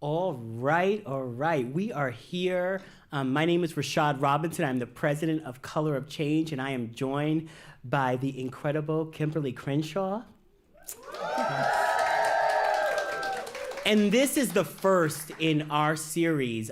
All right. We are here. My name is Rashad Robinson. I'm the president of Color of Change, and I am joined by the incredible Kimberlé Crenshaw. And this is the first in our series,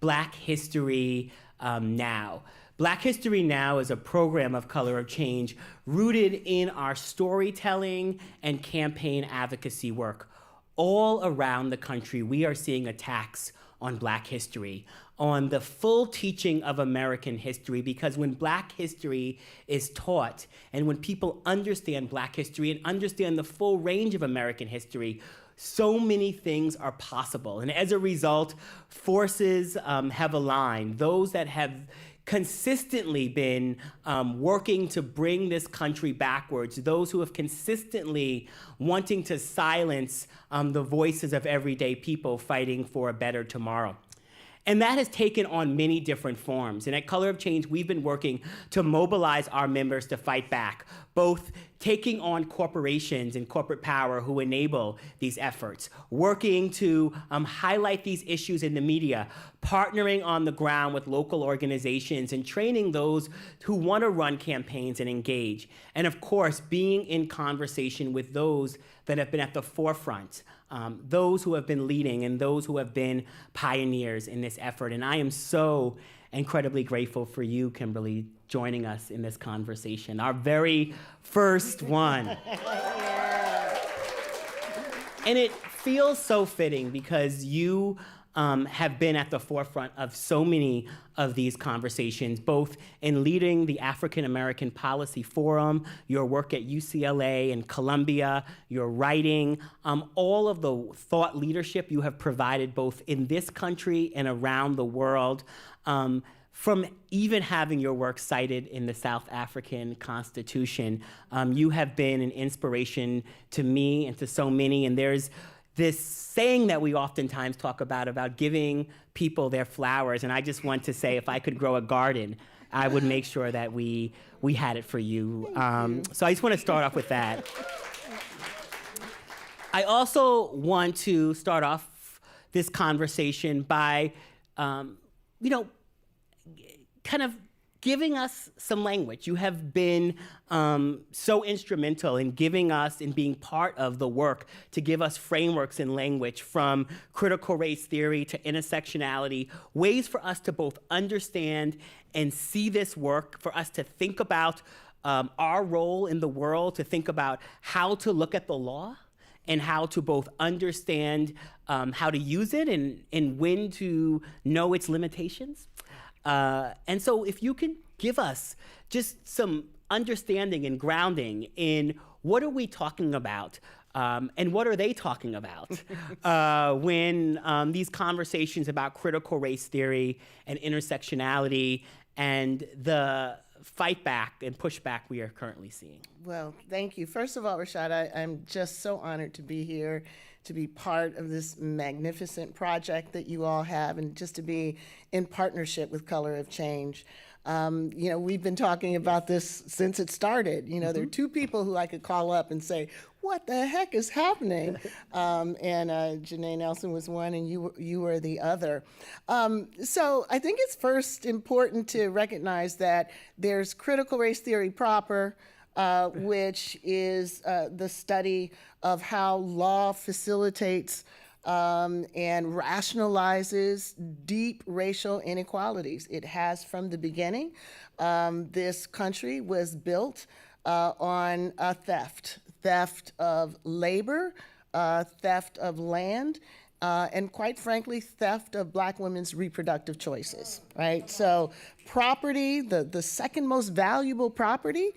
Black History Now. Black History Now is a program of Color of Change rooted in our storytelling and campaign advocacy work. All around the country, we are seeing attacks on Black history, on the full teaching of American history, because when Black history is taught and when people understand Black history and understand the full range of American history, so many things are possible. And as a result, forces have aligned. Those that have consistently been working to bring this country backwards, those who have consistently wanting to silence the voices of everyday people fighting for a better tomorrow. And that has taken on many different forms. And at Color of Change, we've been working to mobilize our members to fight back, both taking on corporations and corporate power who enable these efforts, working to highlight these issues in the media, partnering on the ground with local organizations, and training those who want to run campaigns and engage. And of course, being in conversation with those that have been at the forefront, those who have been leading and those who have been pioneers in this effort. And I am so incredibly grateful for you, Kimberlé, joining us in this conversation, our very first one. And it feels so fitting because you have been at the forefront of so many of these conversations, both in leading the African American Policy Forum, your work at UCLA and Columbia, your writing, all of the thought leadership you have provided both in this country and around the world, from even having your work cited in the South African Constitution. You have been an inspiration to me and to so many, and there's this saying that we oftentimes talk about giving people their flowers, and I just want to say if I could grow a garden, I would make sure that we had it for you. So I just want to start off with that. I also want to start off this conversation by, kind of giving us some language. You have been so instrumental in giving us and being part of the work to give us frameworks and language, from critical race theory to intersectionality, ways for us to both understand and see this work, for us to think about our role in the world, to think about how to look at the law and how to both understand how to use it and when to know its limitations. And so if you can give us just some understanding and grounding in what are we talking about and what are they talking about when these conversations about critical race theory and intersectionality and the fight back and pushback we are currently seeing. Well, thank you. First of all, Rashad, I'm just so honored to be here, to be part of this magnificent project that you all have, and just to be in partnership with Color of Change. We've been talking about this since it started. There are two people who I could call up and say, what the heck is happening? And Janae Nelson was one, and you were the other. So I think it's first important to recognize that there's critical race theory proper, which is the study of how law facilitates and rationalizes deep racial inequalities. It has from the beginning. This country was built on theft of labor, theft of land, and quite frankly, theft of Black women's reproductive choices, right? So property, the second most valuable property,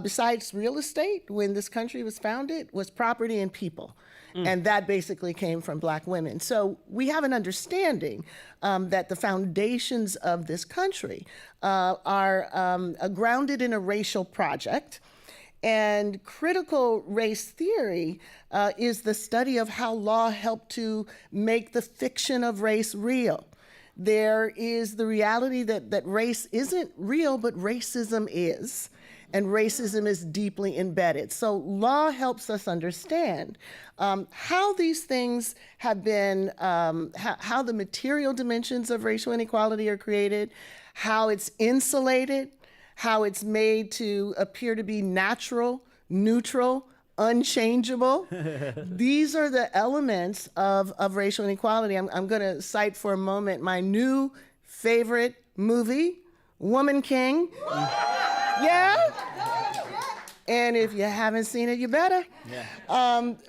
besides real estate when this country was founded, was property and people. And that basically came from Black women. So we have an understanding that the foundations of this country are grounded in a racial project. And critical race theory is the study of how law helped to make the fiction of race real. There is the reality that race isn't real, but racism is. and racism is deeply embedded. So law helps us understand how these things have been, how the material dimensions of racial inequality are created, how it's insulated, how it's made to appear to be natural, neutral, unchangeable. These are the elements of racial inequality. I'm going to cite for a moment my new favorite movie, Woman King. Yeah? And if you haven't seen it, you better. Yeah.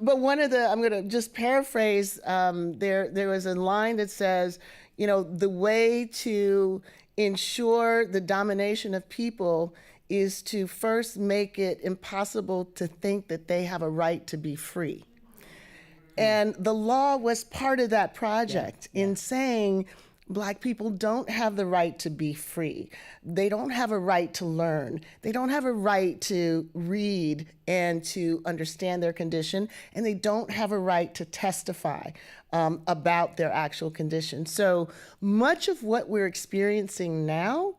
But I'm going to just paraphrase, there was a line that says, you know, the way to ensure the domination of people is to first make it impossible to think that they have a right to be free. And the law was part of that project in saying Black people don't have the right to be free. They don't have a right to learn. They don't have a right to read and to understand their condition, and they don't have a right to testify about their actual condition. So much of what we're experiencing now,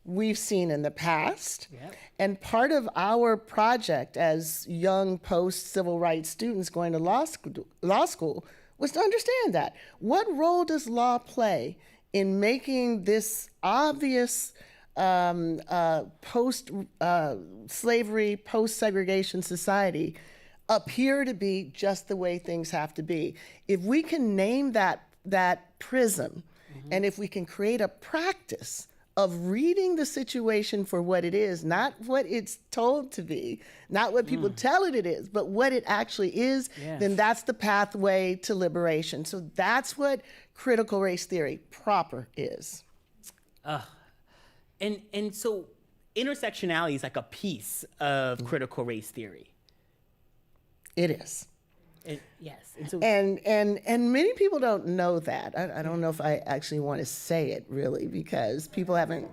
we've seen in the past. Yep. And part of our project as young post-civil rights students going to law school was to understand that. What role does law play in making this obvious post-slavery, post-segregation society appear to be just the way things have to be? If we can name that prism, and if we can create a practice of reading the situation for what it is, not what it's told to be, not what people tell it is, but what it actually is, then that's the pathway to liberation. So that's what critical race theory proper is. And so intersectionality is like a piece of critical race theory. It is. Yes. And, so, and many people don't know that. I don't know if I actually want to say it really, because people haven't,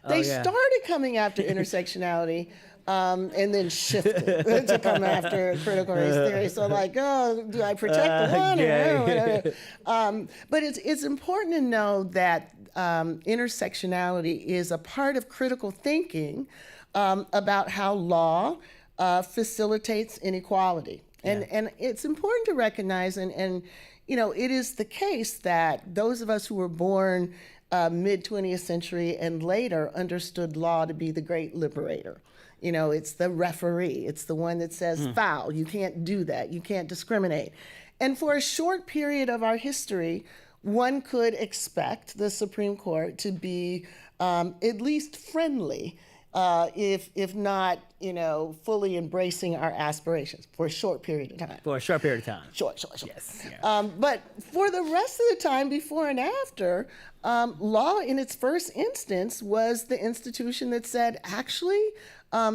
they started coming after intersectionality and then shifted to come after critical race theory. So like, oh, do I protect the one? But it's important to know that intersectionality is a part of critical thinking about how law facilitates inequality. And it's important to recognize, and you know, it is the case that those of us who were born mid-20th century and later understood law to be the great liberator. You know, it's the referee. It's the one that says, foul, you can't do that. You can't discriminate. And for a short period of our history, one could expect the Supreme Court to be at least friendly, if not, you know, fully embracing our aspirations for a short period of time. For a short period of time. Short. Yes. Yeah. But for the rest of the time, before and after, law in its first instance was the institution that said, actually,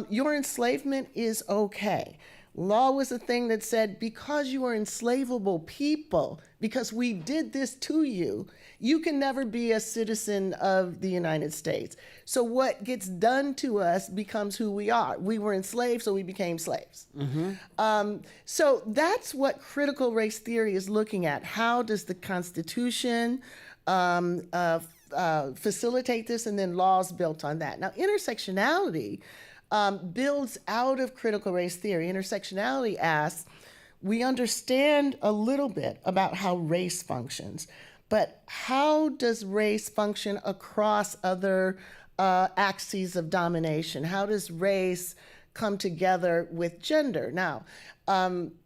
your enslavement is okay. Law was a thing that said, because you are enslavable people, because we did this to you, you can never be a citizen of the United States. So what gets done to us becomes who we are. We were enslaved, so we became slaves. So that's what critical race theory is looking at. How does the Constitution facilitate this, and then laws built on that? Now, intersectionality builds out of critical race theory. Intersectionality asks, we understand a little bit about how race functions, but how does race function across other axes of domination? How does race come together with gender? Now,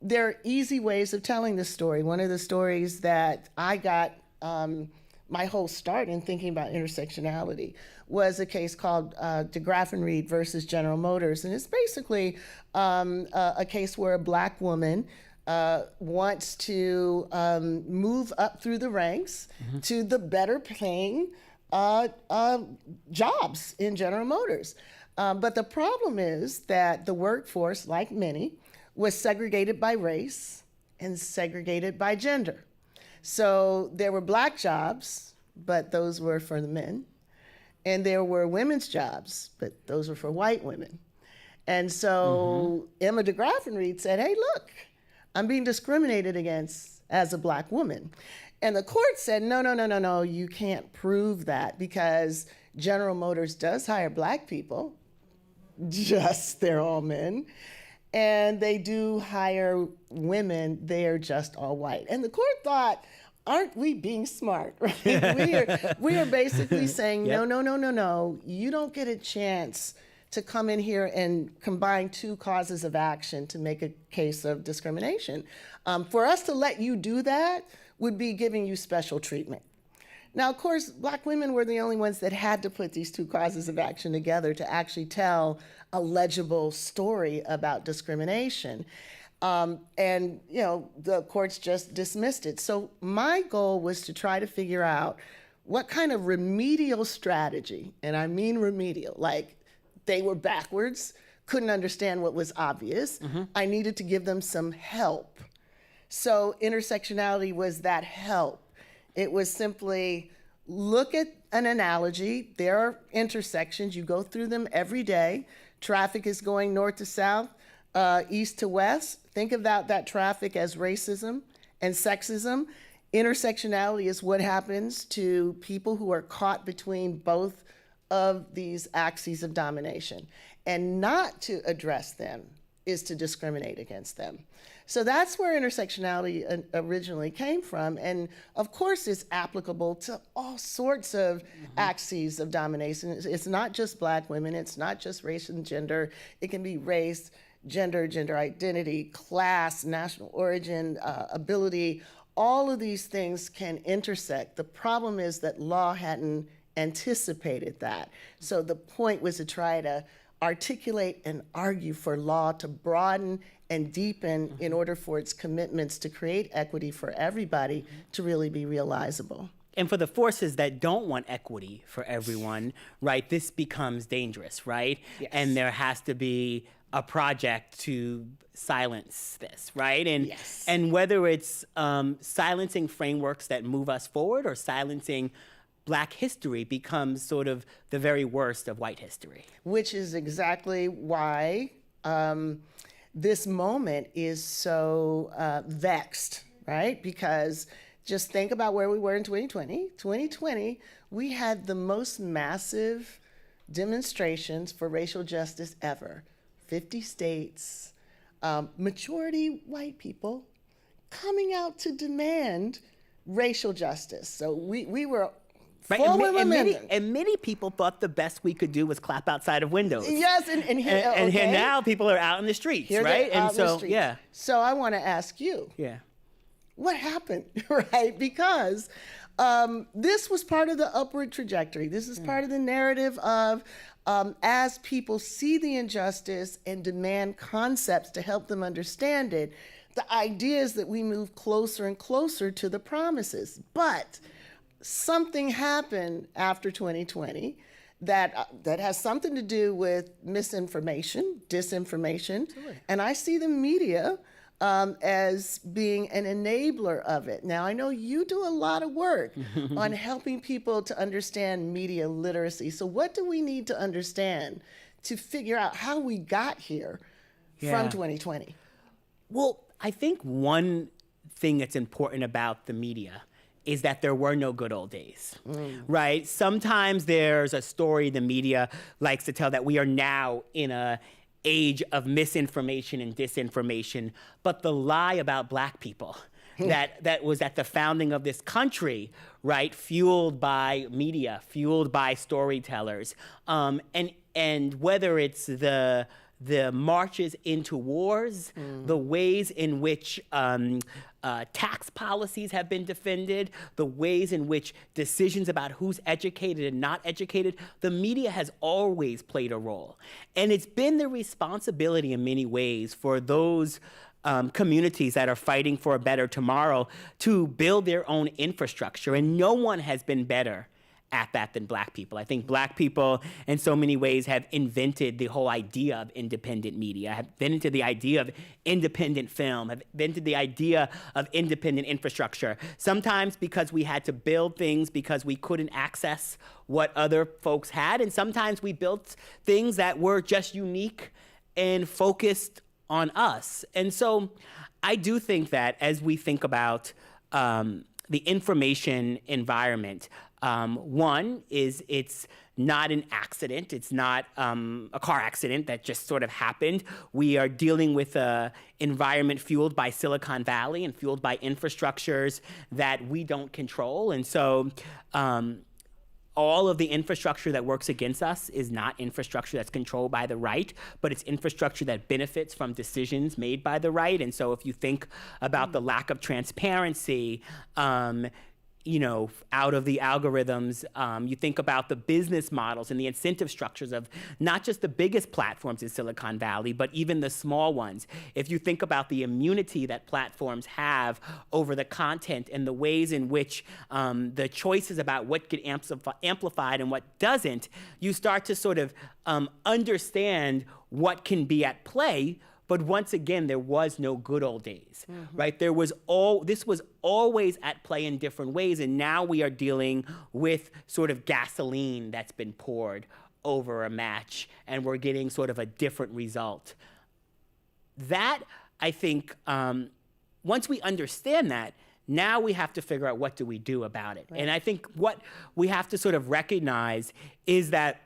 there are easy ways of telling this story. One of the stories that I got my whole start in thinking about intersectionality was a case called DeGraff and Reed versus General Motors. And it's basically a case where a Black woman wants to move up through the ranks to the better paying jobs in General Motors. But the problem is that the workforce, like many, was segregated by race and segregated by gender. So there were Black jobs, but those were for the men. And there were women's jobs, but those were for white women. And so Emma DeGraff and Reed said, hey, look, I'm being discriminated against as a Black woman. And the court said, no, you can't prove that, because General Motors does hire Black people, just they're all men. And they do hire women, they are just all white. And the court thought, aren't we being smart, right? We are basically saying, Yep. no. You don't get a chance to come in here and combine two causes of action to make a case of discrimination. For us to let you do that would be giving you special treatment. Now, of course, Black women were the only ones that had to put these two causes of action together to actually tell a legible story about discrimination. And, the courts just dismissed it. So my goal was to try to figure out what kind of remedial strategy, and I mean remedial, like they were backwards, couldn't understand what was obvious. I needed to give them some help. So intersectionality was that help. It was simply look at an analogy. There are intersections. You go through them every day. Traffic is going north to south, east to west. Think about that traffic as racism and sexism. Intersectionality is what happens to people who are caught between both of these axes of domination. And not to address them is to discriminate against them. So that's where intersectionality originally came from. And of course, it's applicable to all sorts of axes of domination. It's not just Black women, it's not just race and gender. It can be race, gender identity, class, national origin, ability. All of these things can intersect. The problem is that law hadn't anticipated that. So the point was to try to articulate and argue for law to broaden and deepen in order for its commitments to create equity for everybody to really be realizable. And for the forces that don't want equity for everyone, right, this becomes dangerous, right? Yes. And there has to be a project to silence this, right? And Yes. and whether it's silencing frameworks that move us forward or silencing Black history becomes sort of the very worst of white history. Which is exactly why this moment is so vexed, right? Because just think about where we were in 2020. 2020, we had the most massive demonstrations for racial justice ever. 50 states, majority white people coming out to demand racial justice. So we were Right? And many people thought the best we could do was clap outside of windows. Yes, and here now people are out in the streets, Here right? they're out And in the so, streets. yeah, So I want to ask you, yeah. what happened, right? Because this was part of the upward trajectory. This is part of the narrative of as people see the injustice and demand concepts to help them understand it, the idea is that we move closer and closer to the promises. But something happened after 2020 that has something to do with misinformation, disinformation, and I see the media as being an enabler of it. Now, I know you do a lot of work on helping people to understand media literacy. So what do we need to understand to figure out how we got here from 2020? Well, I think one thing that's important about the media is that there were no good old days, right? Sometimes there's a story the media likes to tell that we are now in a age of misinformation and disinformation, but the lie about Black people that was at the founding of this country, right, fueled by media, fueled by storytellers, and whether it's the marches into wars, the ways in which tax policies have been defended, the ways in which decisions about who's educated and not educated, the media has always played a role. And it's been the responsibility in many ways for those communities that are fighting for a better tomorrow to build their own infrastructure. And no one has been better at that than Black people. I think Black people, in so many ways, have invented the whole idea of independent media, have invented the idea of independent film, have invented the idea of independent infrastructure. Sometimes because we had to build things because we couldn't access what other folks had, and sometimes we built things that were just unique and focused on us. And so I do think that as we think about the information environment, one is it's not an accident. It's not a car accident that just sort of happened. We are dealing with an environment fueled by Silicon Valley and fueled by infrastructures that we don't control. And so all of the infrastructure that works against us is not infrastructure that's controlled by the right, but it's infrastructure that benefits from decisions made by the right. And so if you think about the lack of transparency, out of the algorithms, you think about the business models and the incentive structures of not just the biggest platforms in Silicon Valley, but even the small ones. If you think about the immunity that platforms have over the content and the ways in which the choices about what get amplified and what doesn't, you start to sort of understand what can be at play. But once again, there was no good old days, right? This was always at play in different ways, and now we are dealing with sort of gasoline that's been poured over a match, and we're getting sort of a different result. That, I think, once we understand that, now we have to figure out what do we do about it. Right. And I think what we have to sort of recognize is that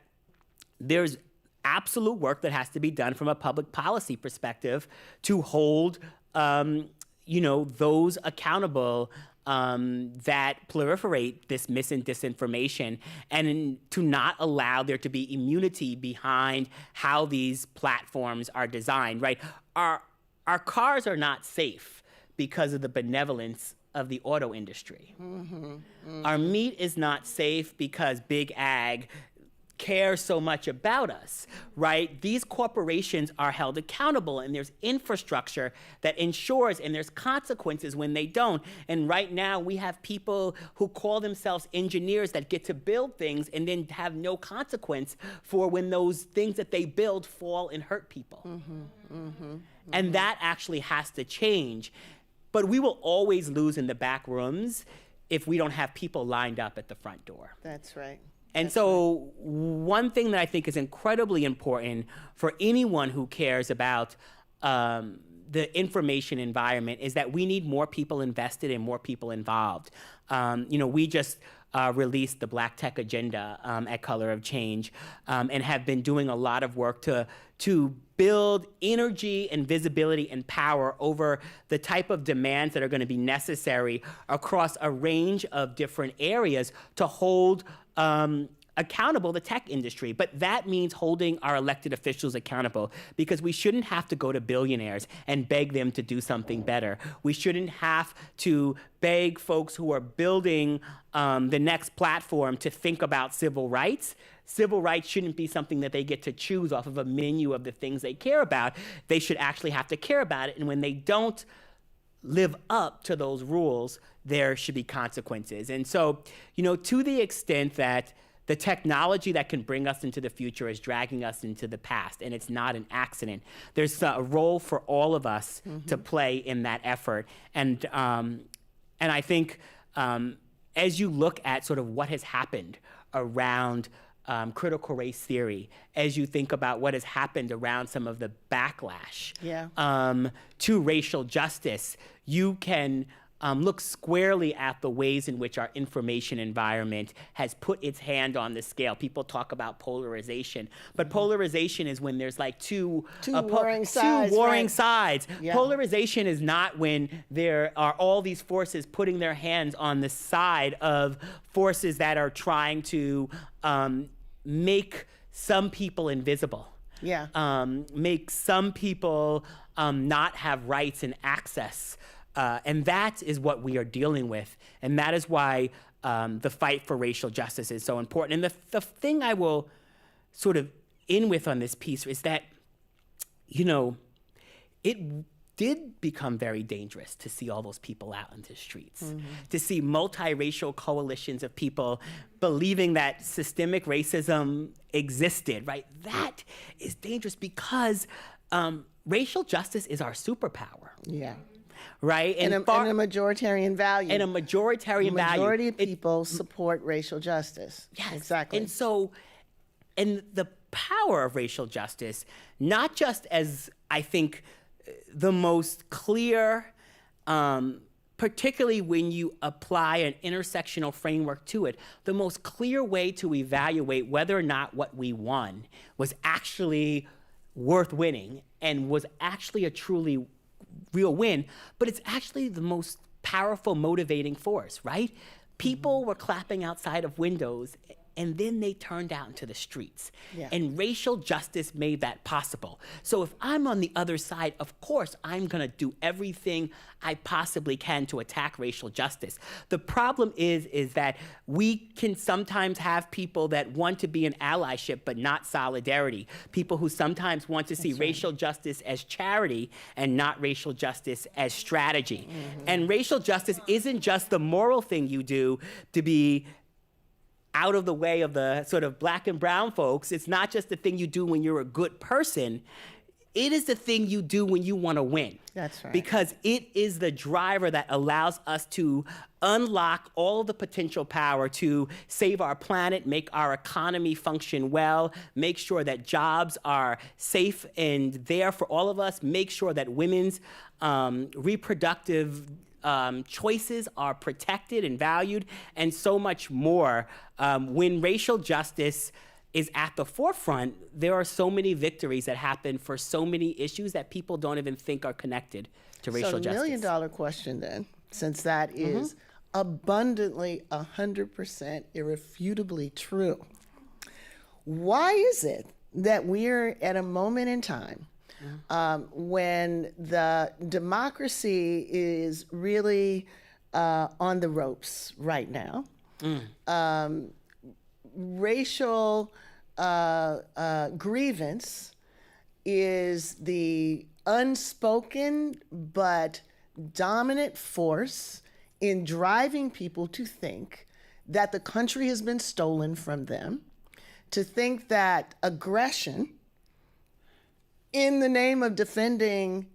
there's absolute work that has to be done from a public policy perspective to hold, those accountable that proliferate this mis and disinformation, and to not allow there to be immunity behind how these platforms are designed. Right? Our cars are not safe because of the benevolence of the auto industry. Our meat is not safe because big ag care so much about us, right? These corporations are held accountable, and there's infrastructure that ensures, and there's consequences when they don't. And right now we have people who call themselves engineers that get to build things and then have no consequence for when those things that they build fall and hurt people. And that actually has to change. But we will always lose in the back rooms if we don't have people lined up at the front door. That's right. And so one thing that I think is incredibly important for anyone who cares about the information environment is that we need more people invested and more people involved. We just released the Black Tech Agenda at Color of Change, and have been doing a lot of work to build energy and visibility and power over the type of demands that are going to be necessary across a range of different areas to hold accountable the tech industry. But that means holding our elected officials accountable, because we shouldn't have to go to billionaires and beg them to do something better. We shouldn't have to beg folks who are building the next platform to think about civil rights. Civil rights shouldn't be something that they get to choose off of a menu of the things they care about. They should actually have to care about it. And when they don't live up to those rules, there should be consequences. And so, to the extent that the technology that can bring us into the future is dragging us into the past, and it's not an accident, there's a role for all of us to play in that effort. And I think as you look at sort of what has happened around critical race theory, as you think about what has happened around some of the backlash to racial justice, you can look squarely at the ways in which our information environment has put its hand on the scale. People talk about polarization, but polarization is when there's like two warring sides. Yeah. Polarization is not when there are all these forces putting their hands on the side of forces that are trying to make some people invisible. Make some people not have rights and access. And that is what we are dealing with. And that is why the fight for racial justice is so important. And the thing I will sort of end with on this piece is that, it did become very dangerous to see all those people out in the streets, to see multiracial coalitions of people believing that systemic racism existed, right? That is dangerous because racial justice is our superpower. Yeah. Right? And a majoritarian value. And a majoritarian value. The majority of people support racial justice. Yes. Exactly. And so, and the power of racial justice, not just as, I think, the most clear particularly when you apply an intersectional framework to it, the most clear way to evaluate whether or not what we won was actually worth winning and was actually a truly real win, but it's actually the most powerful motivating force, right? People were clapping outside of windows, and then they turned out into the streets. Yeah. And racial justice made that possible. So if I'm on the other side, of course, I'm gonna do everything I possibly can to attack racial justice. The problem is that we can sometimes have people that want to be in allyship but not solidarity. People who sometimes want to see racial justice as charity and not racial justice as strategy. And racial justice isn't just the moral thing you do to be out of the way of the sort of black and brown folks. It's not just the thing you do when you're a good person. It is the thing you do when you want to win. That's right. Because it is the driver that allows us to unlock all the potential power to save our planet, make our economy function well, make sure that jobs are safe and there for all of us, make sure that women's reproductive choices are protected and valued, and so much more. When racial justice is at the forefront, there are so many victories that happen for so many issues that people don't even think are connected to racial So the justice. million-dollar question then, since that is abundantly 100% irrefutably true, why is it that we're at a moment in time when the democracy is really on the ropes right now? Racial grievance is the unspoken but dominant force in driving people to think that the country has been stolen from them, to think that aggression in the name of defending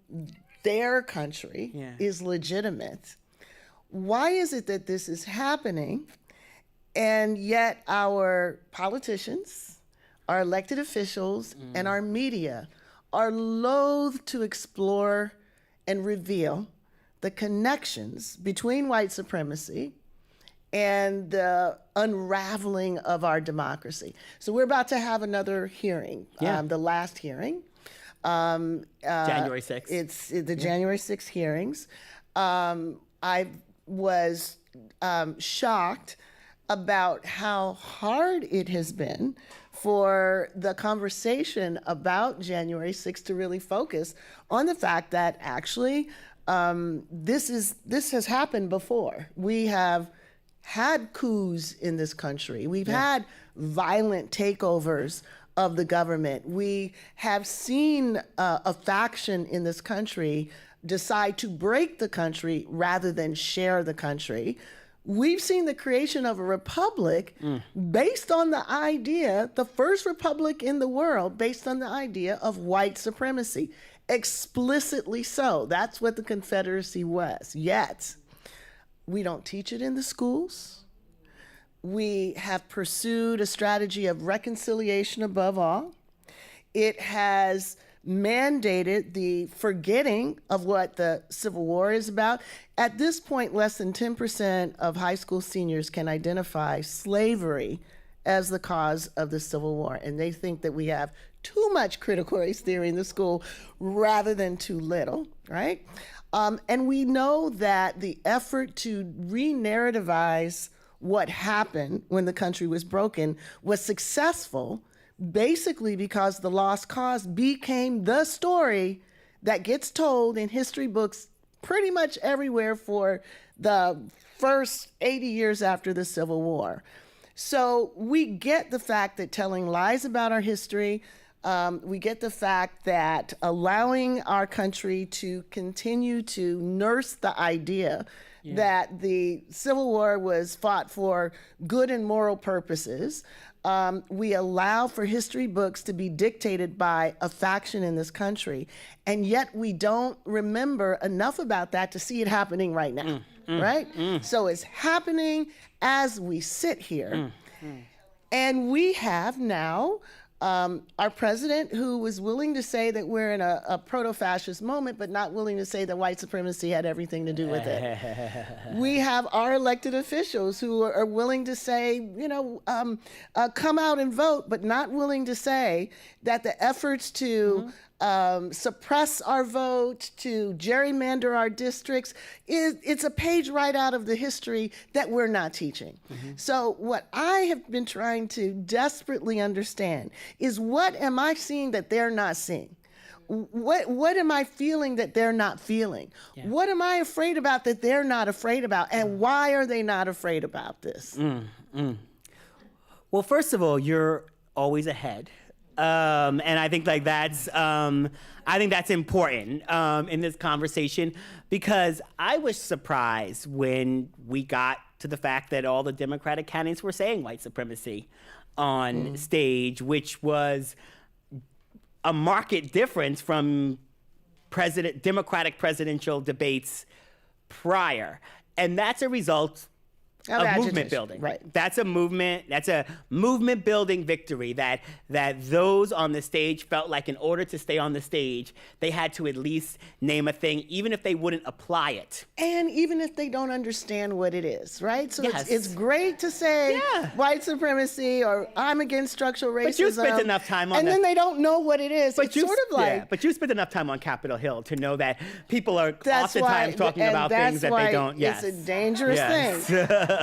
their country is legitimate. Why is it that this is happening? And yet our politicians, our elected officials, and our media are loath to explore and reveal the connections between white supremacy and the unraveling of our democracy. So we're about to have another hearing, the last hearing. January 6th. It's the January 6th hearings. I was shocked about how hard it has been for the conversation about January 6th to really focus on the fact that actually this has happened before. We have had coups in this country. We've had violent takeovers of the government. We have seen a faction in this country decide to break the country rather than share the country. We've seen the creation of a republic based on the idea, the first republic in the world, based on the idea of white supremacy. Explicitly so. That's what the Confederacy was. Yet, we don't teach it in the schools. We have pursued a strategy of reconciliation above all. It has mandated the forgetting of what the Civil War is about. At this point, less than 10% of high school seniors can identify slavery as the cause of the Civil War. And they think that we have too much critical race theory in the school rather than too little, right? And we know that the effort to re-narrativize what happened when the country was broken was successful basically because the lost cause became the story that gets told in history books pretty much everywhere for the first 80 years after the Civil War. So we get the fact that telling lies about our history, we get the fact that allowing our country to continue to nurse the idea that the Civil War was fought for good and moral purposes. We allow for history books to be dictated by a faction in this country, and yet we don't remember enough about that to see it happening right now, right? So it's happening as we sit here, and we have now our president, who was willing to say that we're in a proto-fascist moment, but not willing to say that white supremacy had everything to do with it. We have our elected officials who are willing to say, come out and vote, but not willing to say that the efforts to suppress our vote, to gerrymander our districts, it's a page right out of the history that we're not teaching. So what I have been trying to desperately understand is, what am I seeing that they're not seeing? What am I feeling that they're not feeling? Yeah. What am I afraid about that they're not afraid about? And why are they not afraid about this? Well, first of all, you're always ahead. And I think that's important in this conversation, because I was surprised when we got to the fact that all the Democratic candidates were saying white supremacy on stage, which was a marked difference from Democratic presidential debates prior. And that's a result of movement building. Right. That's a movement building victory that those on the stage felt like, in order to stay on the stage, they had to at least name a thing, even if they wouldn't apply it. And even if they don't understand what it is, right? So it's great to say white supremacy or I'm against structural racism. But you spent enough time on then they don't know what it is. But it's sort of like... but you spent enough time on Capitol Hill to know that people are oftentimes talking about things that they don't. It's a dangerous thing.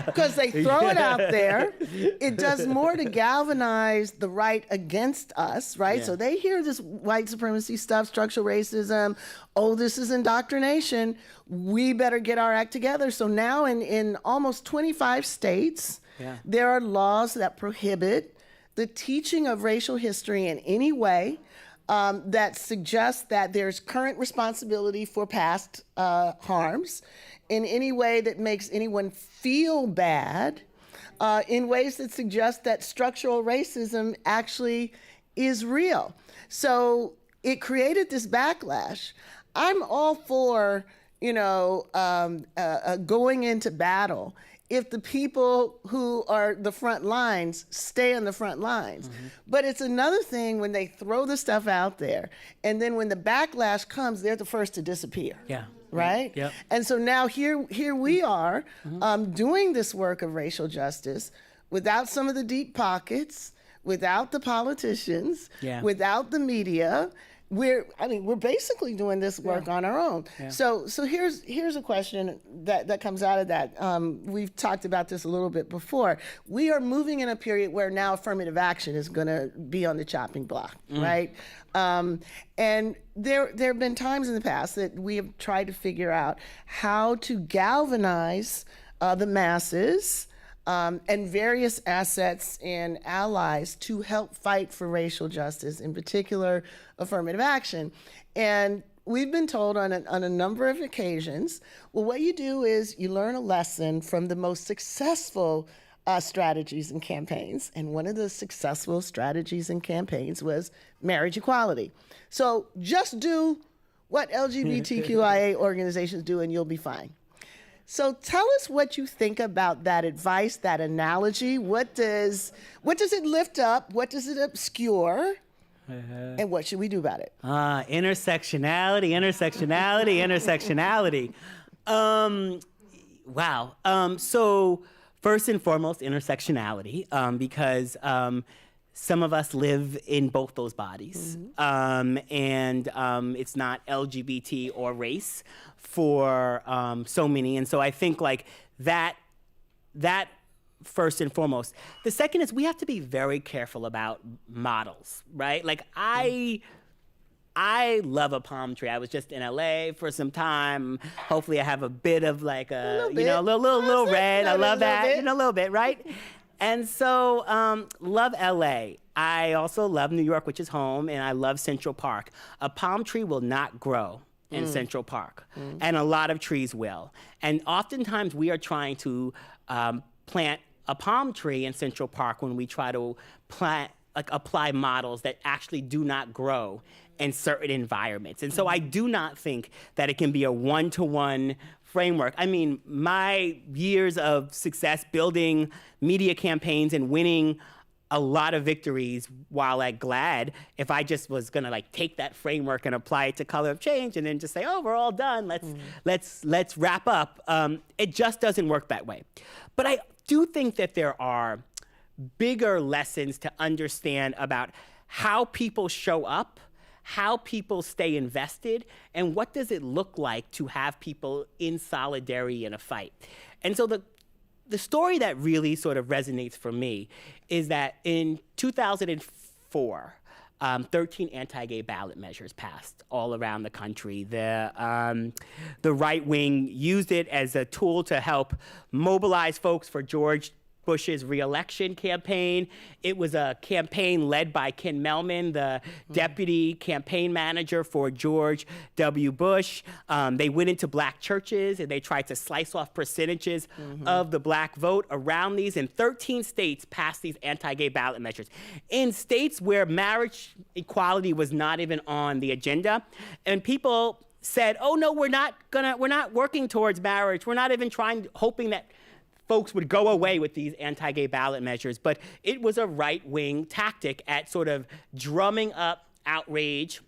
Because they throw it out there. It does more to galvanize the right against us, right? Yeah. So they hear this white supremacy stuff, structural racism. Oh, this is indoctrination. We better get our act together. So now in almost 25 states, there are laws that prohibit the teaching of racial history in any way that suggests that there's current responsibility for past harms, in any way that makes anyone feel bad, in ways that suggest that structural racism actually is real. So it created this backlash. I'm all for, going into battle if the people who are the front lines stay on the front lines. But it's another thing when they throw the stuff out there, and then when the backlash comes, they're the first to disappear. Yeah. Right? Yep. And so now here we are doing this work of racial justice without some of the deep pockets, without the politicians, without the media. We're basically doing this work on our own. Yeah. So here's a question that comes out of that. We've talked about this a little bit before. We are moving in a period where now affirmative action is going to be on the chopping block, right? And there have been times in the past that we have tried to figure out how to galvanize the masses and various assets and allies to help fight for racial justice, in particular affirmative action. And we've been told on a number of occasions, well, what you do is you learn a lesson from the most successful strategies and campaigns. And one of the successful strategies and campaigns was marriage equality. So just do what LGBTQIA organizations do and you'll be fine. So tell us what you think about that advice, that analogy. What does it lift up? What does it obscure? And what should we do about it? Intersectionality. Wow. So first and foremost, intersectionality, because some of us live in both those bodies. And it's not LGBT or race for so many. And so I think like that first and foremost. The second is we have to be very careful about models, right? Like I love a palm tree. I was just in LA for some time. Hopefully I have a bit of like a little red. I love that. A little bit, right? And so love LA. I also love New York, which is home, and I love Central Park. A palm tree will not grow in Central Park, and a lot of trees will. And oftentimes we are trying to plant a palm tree in Central Park when we try to apply models that actually do not grow in certain environments. And so I do not think that it can be a one-to-one framework. I mean, my years of success building media campaigns and winning a lot of victories while at GLAAD. If I just was gonna like take that framework and apply it to Color of Change and then just say, oh, we're all done, let's wrap up. It just doesn't work that way. But I do think that there are bigger lessons to understand about how people show up, how people stay invested, and what does it look like to have people in solidarity in a fight. And so the story that really sort of resonates for me is that in 2004, 13 anti-gay ballot measures passed all around the country. The right wing used it as a tool to help mobilize folks for George Bush's reelection campaign. It was a campaign led by Ken Mehlman, the deputy campaign manager for George W. Bush. They went into black churches and they tried to slice off percentages of the black vote around these. And 13 states passed these anti-gay ballot measures. In states where marriage equality was not even on the agenda, and people said, oh no, we're not working towards marriage. We're not even hoping that folks would go away with these anti-gay ballot measures. But it was a right-wing tactic at sort of drumming up outrage,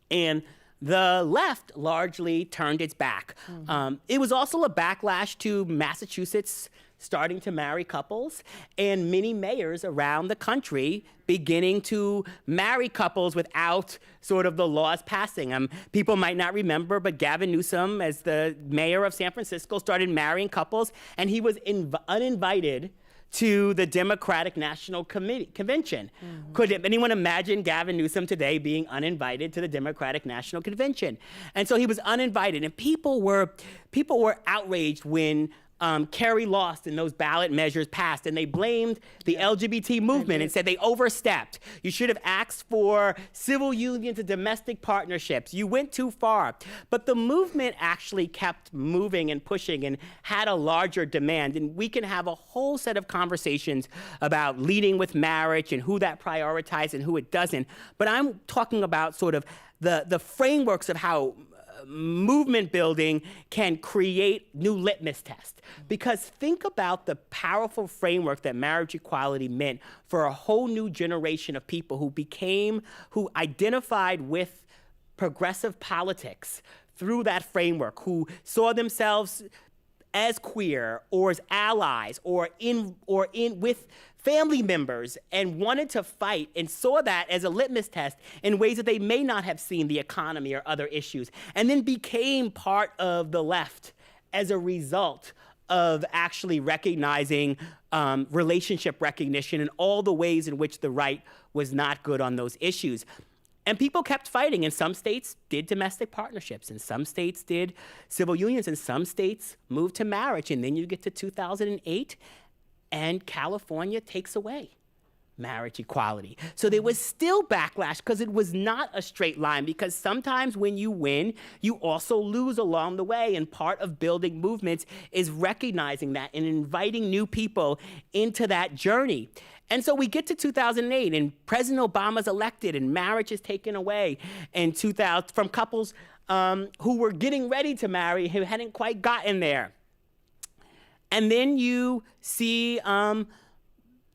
and the left largely turned its back. It was also a backlash to Massachusetts starting to marry couples, and many mayors around the country beginning to marry couples without sort of the laws passing. People might not remember, but Gavin Newsom, as the mayor of San Francisco, started marrying couples, and he was uninvited to the Democratic National Convention. Could anyone imagine Gavin Newsom today being uninvited to the Democratic National Convention? And so he was uninvited, and people were outraged when Kerry lost and those ballot measures passed, and they blamed the LGBT movement and said they overstepped. You should have asked for civil unions and domestic partnerships. You went too far. But the movement actually kept moving and pushing and had a larger demand. And we can have a whole set of conversations about leading with marriage and who that prioritizes and who it doesn't. But I'm talking about sort of the frameworks of how movement building can create new litmus tests. Because think about the powerful framework that marriage equality meant for a whole new generation of people who identified with progressive politics through that framework, who saw themselves as queer or as allies or in with family members and wanted to fight and saw that as a litmus test in ways that they may not have seen the economy or other issues, and then became part of the left as a result of actually recognizing relationship recognition and all the ways in which the right was not good on those issues. And people kept fighting, and some states did domestic partnerships, and some states did civil unions, and some states moved to marriage. And then you get to 2008, and California takes away marriage equality. So there was still backlash because it was not a straight line, because sometimes when you win, you also lose along the way. And part of building movements is recognizing that and inviting new people into that journey. And so we get to 2008, and President Obama's elected, and marriage is taken away in 2000 from couples who were getting ready to marry, who hadn't quite gotten there. And then you see the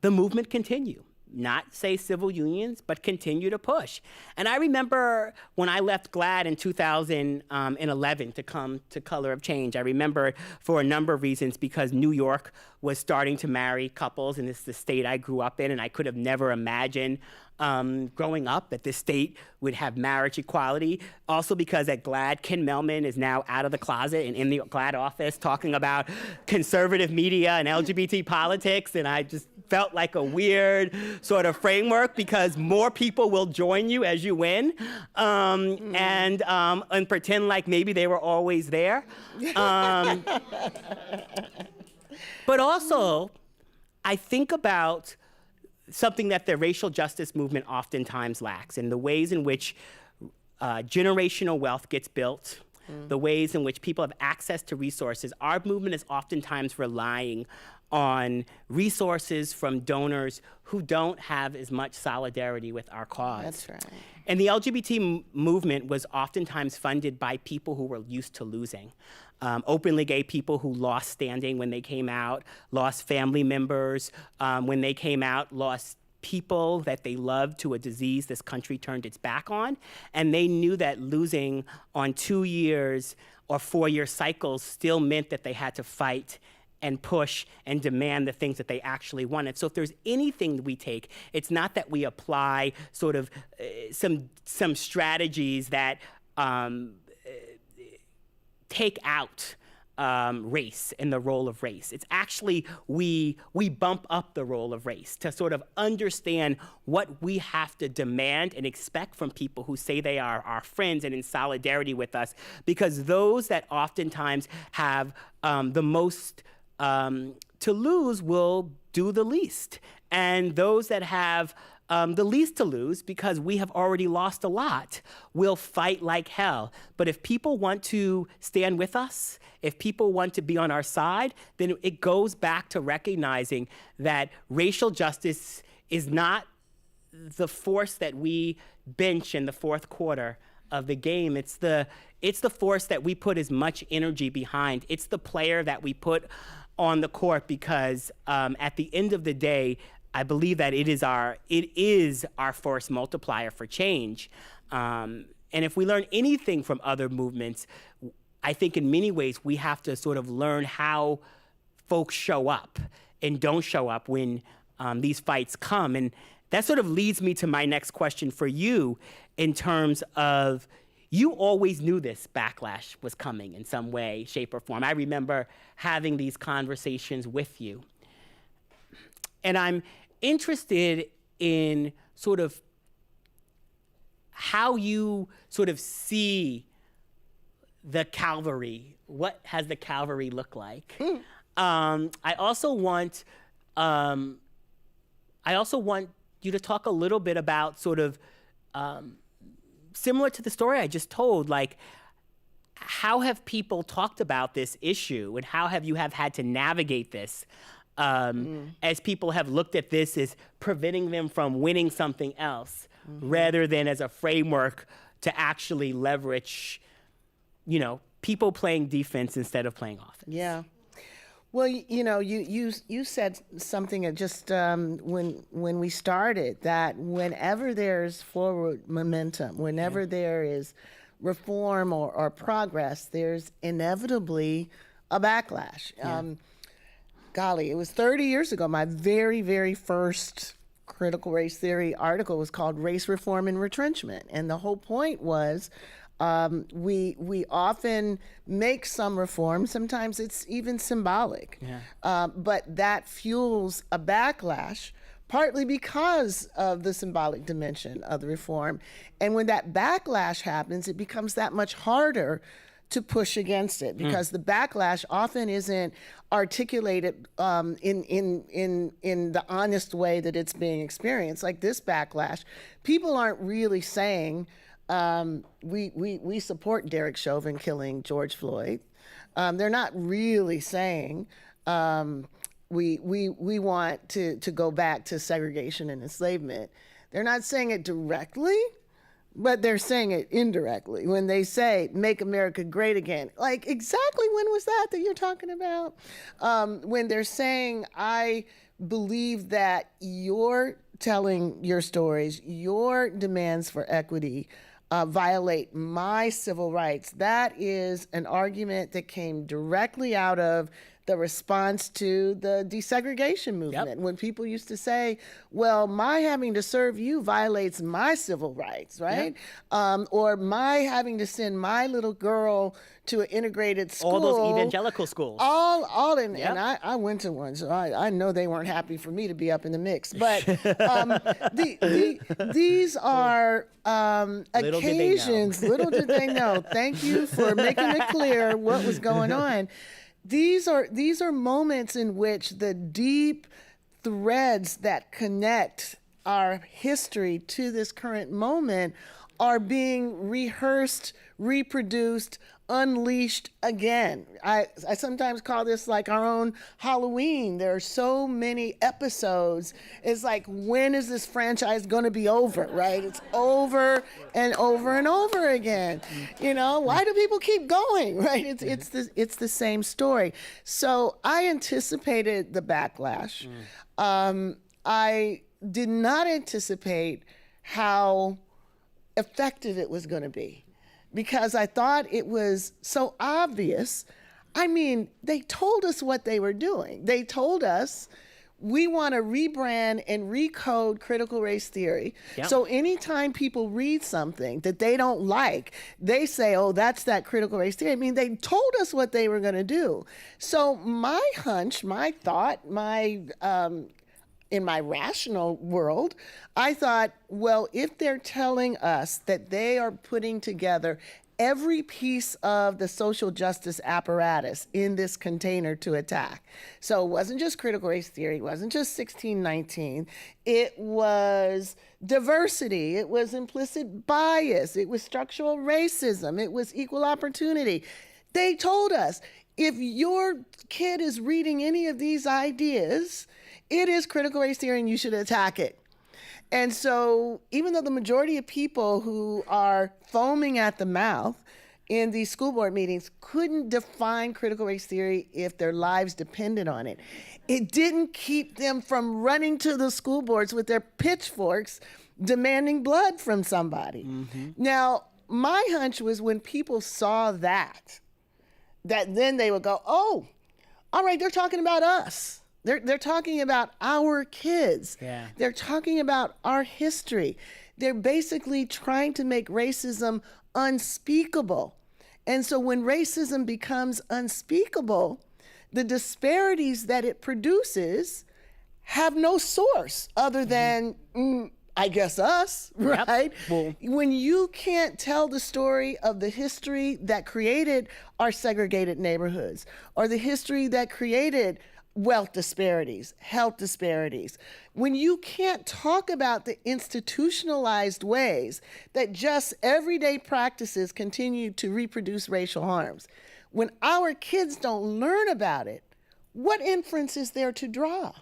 movement continue. Not say civil unions, but continue to push. And I remember when I left GLAAD in 2011 to come to Color of Change, I remember for a number of reasons, because New York was starting to marry couples, and it's the state I grew up in, and I could have never imagined growing up that this state would have marriage equality. Also because at GLAAD, Ken Mehlman is now out of the closet and in the GLAAD office talking about conservative media and LGBT politics, and I just felt like a weird sort of framework, because more people will join you as you win, and pretend like maybe they were always there. But also, I think about something that the racial justice movement oftentimes lacks, and the ways in which generational wealth gets built, the ways in which people have access to resources. Our movement is oftentimes relying on resources from donors who don't have as much solidarity with our cause. That's right. And the LGBT movement was oftentimes funded by people who were used to losing. Openly gay people who lost standing when they came out, lost family members when they came out, lost people that they loved to a disease this country turned its back on. And they knew that losing on 2 years or 4-year cycles still meant that they had to fight and push and demand the things that they actually wanted. So if there's anything we take, it's not that we apply sort of some strategies that take out race and the role of race. It's actually we bump up the role of race to sort of understand what we have to demand and expect from people who say they are our friends and in solidarity with us, because those that oftentimes have the most to lose will do the least. And those that have the least to lose, because we have already lost a lot, will fight like hell. But if people want to stand with us, if people want to be on our side, then it goes back to recognizing that racial justice is not the force that we bench in the fourth quarter of the game. It's the force that we put as much energy behind. It's the player that we put on the court, because at the end of the day, I believe that it is our force multiplier for change. And if we learn anything from other movements, I think in many ways we have to sort of learn how folks show up and don't show up when these fights come. And that sort of leads me to my next question for you, in terms of, you always knew this backlash was coming in some way, shape, or form. I remember having these conversations with you. And I'm interested in sort of how you sort of see the cavalry. What has the cavalry look like? I also want you to talk a little bit about sort of similar to the story I just told, like, how have people talked about this issue, and how have you had to navigate this as people have looked at this as preventing them from winning something else, rather than as a framework to actually leverage, people playing defense instead of playing offense? Yeah. Well, you said something at just when we started, that whenever there's forward momentum, whenever there is reform or progress, there's inevitably a backlash. Golly, it was 30 years ago. My very, very first critical race theory article was called "Race Reform and Retrenchment," and the whole point was, we often make some reform. Sometimes it's even symbolic, but that fuels a backlash, partly because of the symbolic dimension of the reform. And when that backlash happens, it becomes that much harder to push against it, because the backlash often isn't articulated in the honest way that it's being experienced. Like this backlash, people aren't really saying, we support Derek Chauvin killing George Floyd. They're not really saying we want to go back to segregation and enslavement. They're not saying it directly, but they're saying it indirectly when they say "Make America Great Again." Like, exactly when was that you're talking about? When they're saying, I believe that you're telling your stories, your demands for equity, violate my civil rights. That is an argument that came directly out of the response to the desegregation movement, when people used to say, well, my having to serve you violates my civil rights, right? Or my having to send my little girl to an integrated school. All those evangelical schools. And I went to one, so I know they weren't happy for me to be up in the mix. But these are occasions, little did they know. Thank you for making it clear what was going on. These are moments in which the deep threads that connect our history to this current moment are being rehearsed, reproduced, unleashed again. I sometimes call this like our own Halloween. There are so many episodes. It's like, when is this franchise going to be over, right? It's over and over and over again. Why do people keep going, right? It's the same story. So I anticipated the backlash. did not anticipate how effective it was going to be, because I thought it was so obvious. I mean, they told us what they were doing. They told us, we want to rebrand and recode critical race theory. Yep. So anytime people read something that they don't like, they say, oh, that's that critical race theory. I mean, they told us what they were going to do. So my hunch, my thought, in my rational world, I thought, well, if they're telling us that they are putting together every piece of the social justice apparatus in this container to attack. So it wasn't just critical race theory, it wasn't just 1619, it was diversity, it was implicit bias, it was structural racism, it was equal opportunity. They told us, if your kid is reading any of these ideas, it is critical race theory and you should attack it. And so even though the majority of people who are foaming at the mouth in these school board meetings couldn't define critical race theory if their lives depended on it, it didn't keep them from running to the school boards with their pitchforks demanding blood from somebody. Mm-hmm. Now, my hunch was when people saw that then they would go, oh, all right, they're talking about us. They're talking about our kids. Yeah. They're talking about our history. They're basically trying to make racism unspeakable. And so when racism becomes unspeakable, the disparities that it produces have no source other than, I guess, us, right? Yep. Well, when you can't tell the story of the history that created our segregated neighborhoods, or the history that created wealth disparities, health disparities, when you can't talk about the institutionalized ways that just everyday practices continue to reproduce racial harms, when our kids don't learn about it, what inference is there to draw?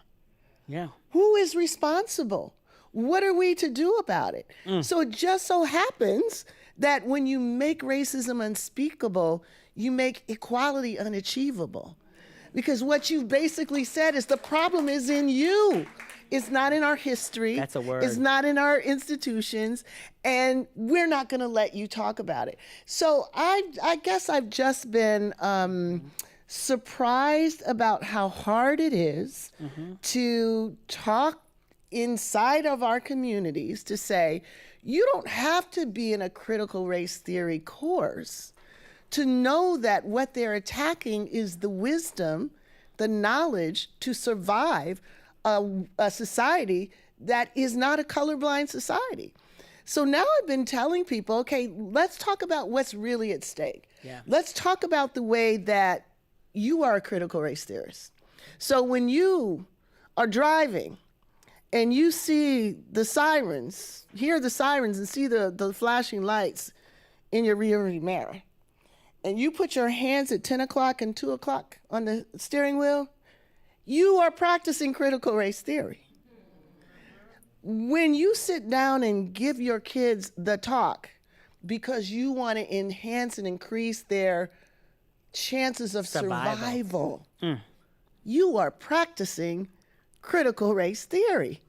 Yeah. Who is responsible? What are we to do about it? So it just so happens that when you make racism unspeakable, you make equality unachievable. Because what you've basically said is the problem is in you. It's not in our history. That's a word. It's not in our institutions. And we're not going to let you talk about it. So I guess I've just been surprised about how hard it is to talk inside of our communities to say, you don't have to be in a critical race theory course to know that what they're attacking is the wisdom, the knowledge to survive a society that is not a colorblind society. So now I've been telling people, okay, let's talk about what's really at stake. Yeah. Let's talk about the way that you are a critical race theorist. So when you are driving and you see the sirens, hear the sirens and see the flashing lights in your rearview mirror, and you put your hands at 10 o'clock and 2 o'clock on the steering wheel, you are practicing critical race theory. When you sit down and give your kids the talk because you want to enhance and increase their chances of survival, you are practicing critical race theory.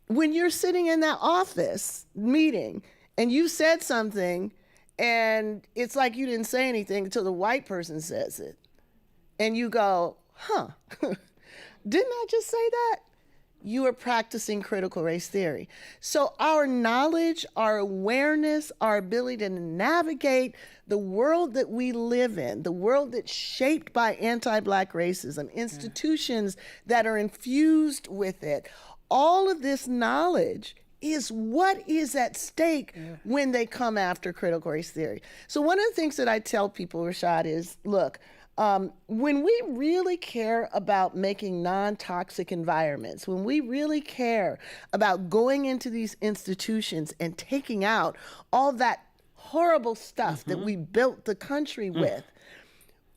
When you're sitting in that office meeting and you said something and it's like you didn't say anything until the white person says it. And you go, didn't I just say that? You are practicing critical race theory. So our knowledge, our awareness, our ability to navigate the world that we live in, the world that's shaped by anti-Black racism, institutions that are infused with it, all of this knowledge is what is at stake when they come after critical race theory. So one of the things that I tell people, Rashad, is, look, when we really care about making non-toxic environments, when we really care about going into these institutions and taking out all that horrible stuff that we built the country with,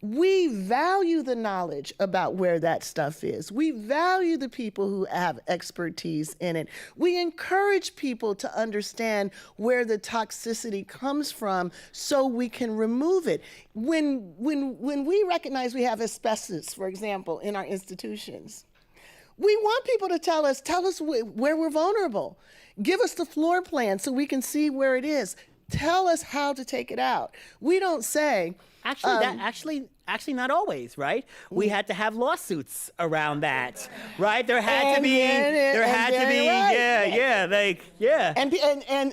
we value the knowledge about where that stuff is. We value the people who have expertise in it. We encourage people to understand where the toxicity comes from so we can remove it. When we recognize we have asbestos, for example, in our institutions, We want people to tell us where we're vulnerable. Give us the floor plan so we can see where it is. Tell us how to take it out. We don't say. Actually, not always, right? We had to have lawsuits around that, right? There had to be,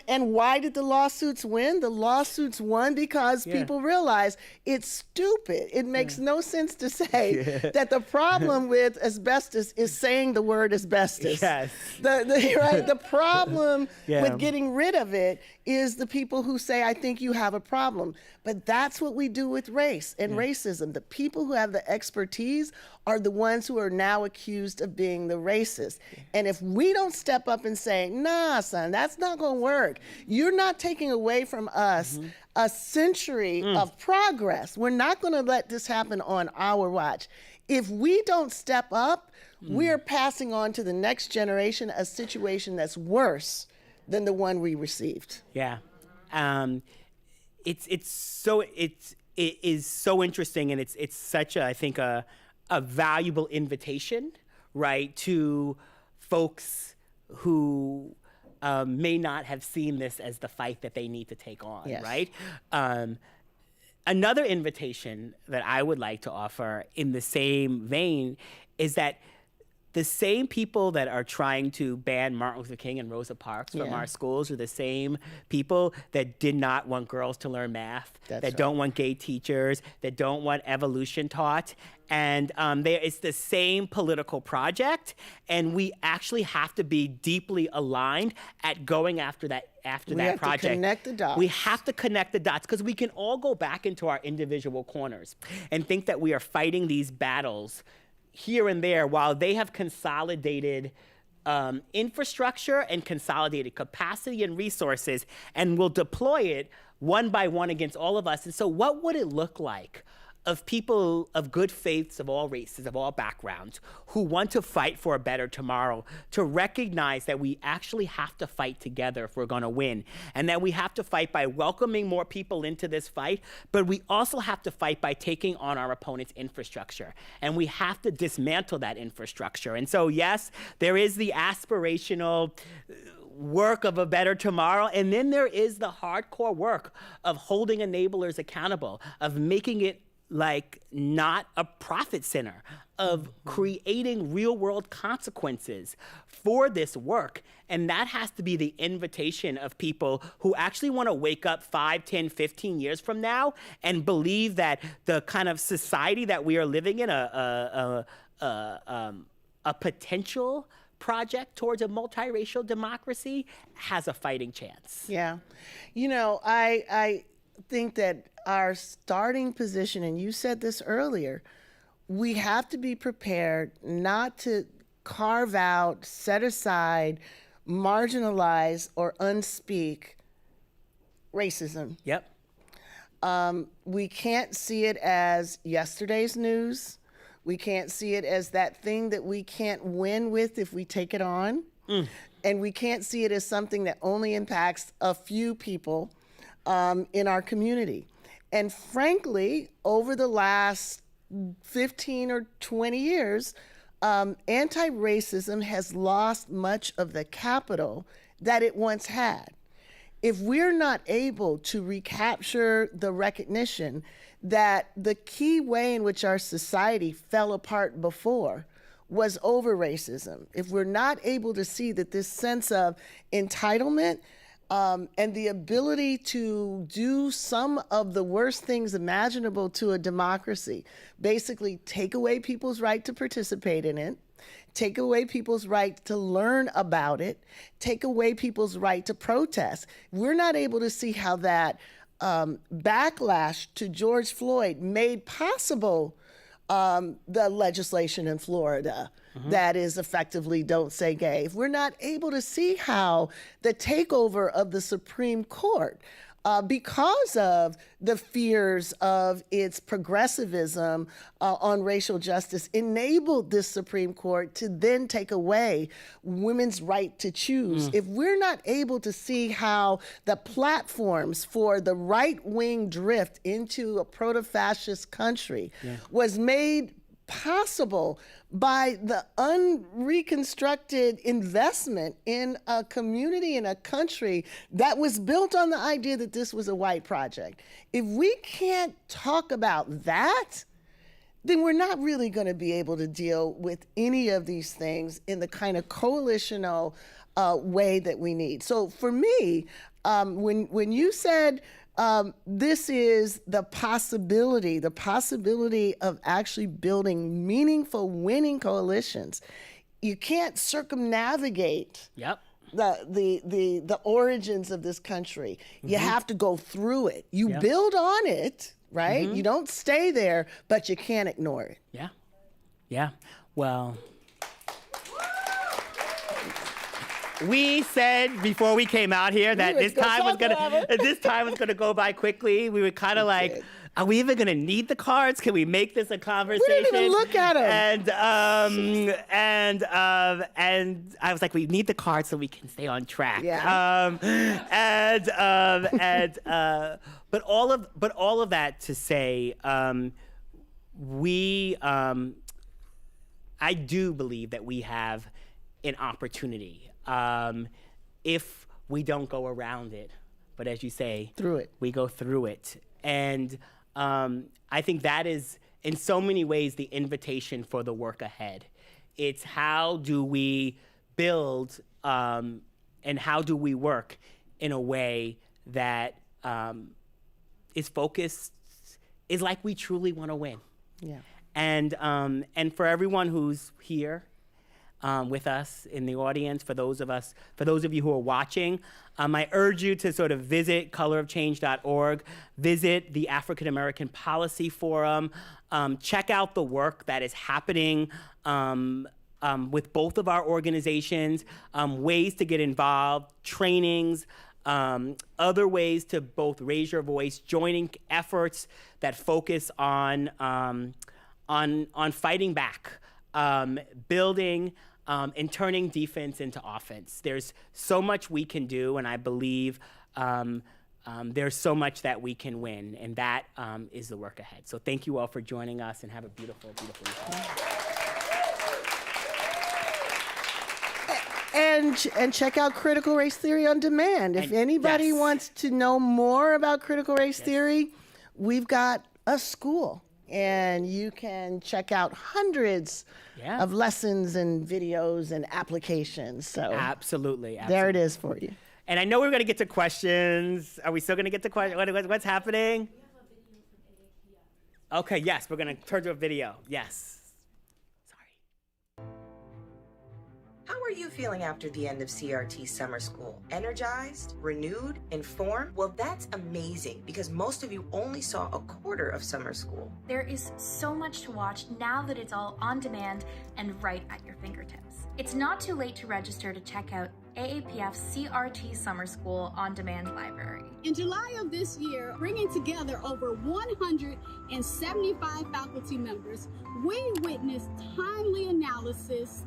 And why did the lawsuits win? The lawsuits won because people realized it's stupid. It makes no sense to say that the problem with asbestos is saying the word asbestos. Yes. The problem with getting rid of it is the people who say, I think you have a problem. But that's what we do with race and racism. The people who have the expertise are the ones who are now accused of being the racist. And if we don't step up and say, nah, son, that's not going to work. You're not taking away from us a century of progress. We're not going to let this happen on our watch. If we don't step up, we're passing on to the next generation a situation that's worse than the one we received. Yeah. It is so interesting, and it's such a, I think, a valuable invitation, right, to folks who may not have seen this as the fight that they need to take on, right? Another invitation that I would like to offer in the same vein is that the same people that are trying to ban Martin Luther King and Rosa Parks from our schools are the same people that did not want girls to learn math, don't want gay teachers, that don't want evolution taught. And it's the same political project, and we actually have to be deeply aligned at going after that project. We have to connect the dots. We have to connect the dots, because we can all go back into our individual corners and think that we are fighting these battles here and there, while they have consolidated infrastructure and consolidated capacity and resources, and will deploy it one by one against all of us. And so what would it look like of people of good faiths, of all races, of all backgrounds, who want to fight for a better tomorrow, to recognize that we actually have to fight together if we're going to win, and that we have to fight by welcoming more people into this fight, but we also have to fight by taking on our opponent's infrastructure, and we have to dismantle that infrastructure. And so, yes, there is the aspirational work of a better tomorrow, and then there is the hardcore work of holding enablers accountable, of making it like not a profit center, of creating real world consequences for this work. And that has to be the invitation of people who actually want to wake up 5, 10, 15 years from now and believe that the kind of society that we are living in, a potential project towards a multiracial democracy, has a fighting chance. Yeah. You know, I think that our starting position, and you said this earlier, we have to be prepared not to carve out, set aside, marginalize, or unspeak racism. Yep. We can't see it as yesterday's news. We can't see it as that thing that we can't win with if we take it on. And we can't see it as something that only impacts a few people in our community. And frankly, over the last 15 or 20 years, anti-racism has lost much of the capital that it once had. If we're not able to recapture the recognition that the key way in which our society fell apart before was over racism, if we're not able to see that this sense of entitlement and the ability to do some of the worst things imaginable to a democracy, basically take away people's right to participate in it, take away people's right to learn about it, take away people's right to protest. We're not able to see how that backlash to George Floyd made possible the legislation in Florida that is effectively Don't Say Gay. If we're not able to see how the takeover of the Supreme Court, because of the fears of its progressivism on racial justice, enabled this Supreme Court to then take away women's right to choose. If we're not able to see how the platforms for the right-wing drift into a proto-fascist country was made possible by the unreconstructed investment in a community, in a country that was built on the idea that this was a white project. If we can't talk about that, then we're not really going to be able to deal with any of these things in the kind of coalitional way that we need. So for me, when you said this is the possibility of actually building meaningful winning coalitions, you can't circumnavigate the origins of this country. You have to go through it. You build on it, right? You don't stay there, but you can't ignore it. Yeah. Well, we said before we came out here that this time was gonna go by quickly. We were kind of like, are we even gonna need the cards? Can we make this a conversation? We didn't even look at them. And I was like, we need the cards so we can stay on track. But all of that to say, I do believe that we have an opportunity. If we don't go around it, but as you say, we go through it. And I think that is, in so many ways, the invitation for the work ahead. It's how do we build and how do we work in a way that is focused, is like we truly want to win. And for everyone who's here, with us in the audience, for those of you who are watching, I urge you to sort of visit colorofchange.org, visit the African American Policy Forum, check out the work that is happening with both of our organizations, ways to get involved, trainings, other ways to both raise your voice, joining efforts that focus on fighting back, building, and turning defense into offense. There's so much we can do, and I believe there's so much that we can win, and that is the work ahead. So thank you all for joining us, and have a beautiful, beautiful evening. And check out Critical Race Theory on Demand. If anybody wants to know more about Critical Race Theory, we've got a school. And you can check out hundreds of lessons and videos and applications. So absolutely. There it is for you. And I know we're going to get to questions. Are we still going to get to questions? What's happening? We have a video from AAPF. Okay, yes, we're going to turn to a video. Yes. How are you feeling after the end of CRT summer school? Energized? Renewed? Informed? Well, that's amazing because most of you only saw a quarter of summer school. There is so much to watch now that it's all on demand and right at your fingertips. It's not too late to register to check out AAPF's CRT Summer School On Demand Library. In July of this year, bringing together over 175 faculty members, we witnessed timely analysis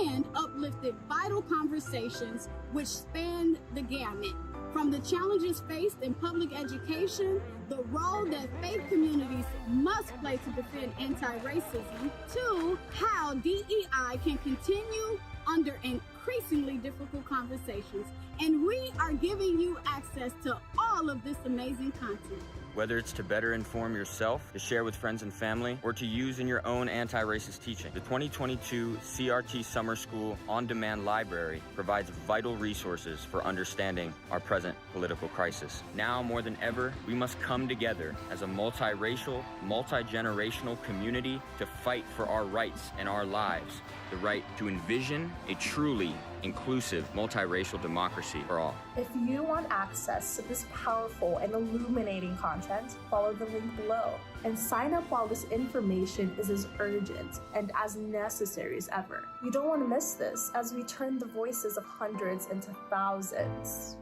and uplifted vital conversations which spanned the gamut. From the challenges faced in public education, the role that faith communities must play to defend anti-racism, to how DEI can continue under increasingly difficult conversations. And we are giving you access to all of this amazing content. Whether it's to better inform yourself, to share with friends and family, or to use in your own anti-racist teaching, the 2022 CRT Summer School On Demand Library provides vital resources for understanding our present political crisis. Now more than ever, we must come together as a multiracial, multi-generational community to fight for our rights and our lives. The right to envision a truly inclusive multiracial democracy for all. If you want access to this powerful and illuminating content, follow the link below and sign up while this information is as urgent and as necessary as ever. You don't want to miss this as we turn the voices of hundreds into thousands.